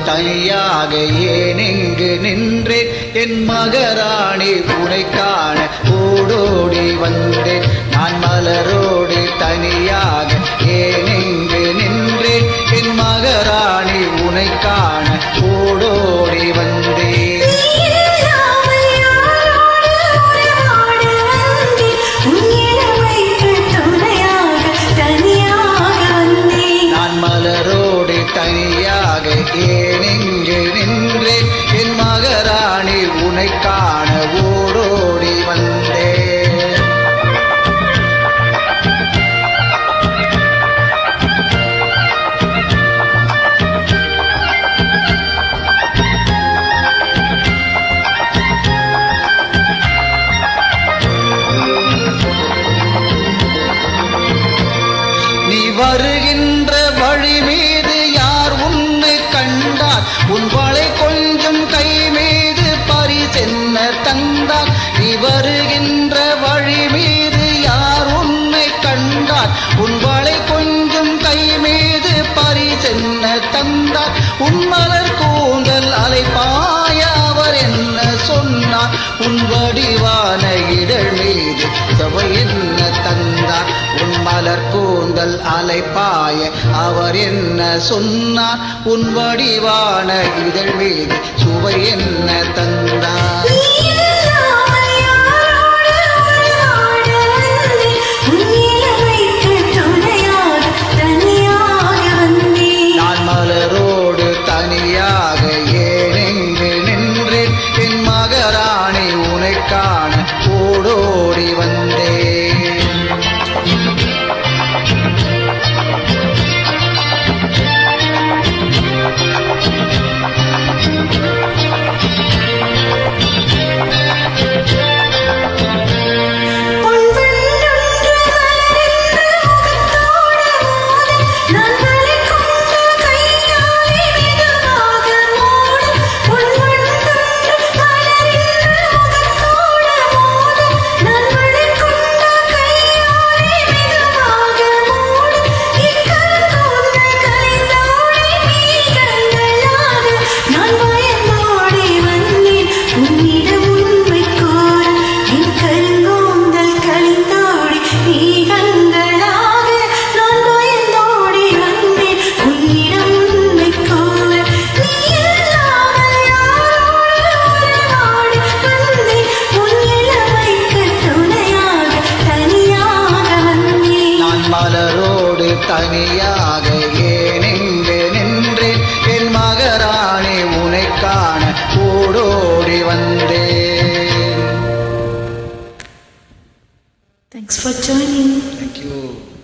தனியாக ஏன் இங்கு நின்றேன் என் மகராணி உனை காண ஓடோடி வந்தேன் நான் மலரோடு தனியாக ஏன் இங்கு நின்றேன் என் மகராணி உனை காண ஓடோடி வந்தேன் மலரோடு தனியாக ஏன் இங்கு நின்றேன் என் மகராணி உனை காண ஓடோடி வந்தேன் நீ வருகின்ற வழி மீது யார் உன்னை கண்டார் உன் வளை கொஞ்சம் கை மீது பரிசென்ன தந்தார் நீ வருகின்ற வழி மீது யார் உன்னை கண்டார் உன் வளை கொஞ்சம் கை மீது பரிசென்ன தந்தார் உன் மலர் கூந்தல் அலைப்பாய அவர் என்ன சொன்னார் உன் வடிவான இதழ் மீது சபை என்ன தந்தார் உன் மலர் கூந்தல் அலைப்பாய அவர் என்ன சொன்னார் உன் வடிவான இதழ் மீது சுவை என்ன தந்தார் நான் மலரோடு தனியாக ஏன் இங்கு நின்றேன் என் மகராணி உனை காண ஓடோடி வந்தேன் மலரோடு தனியாக ஏன் இங்கு நின்றேன் என் மகராணி உனை காண ஓடோடி வந்தேன். Thanks for joining. Thank you.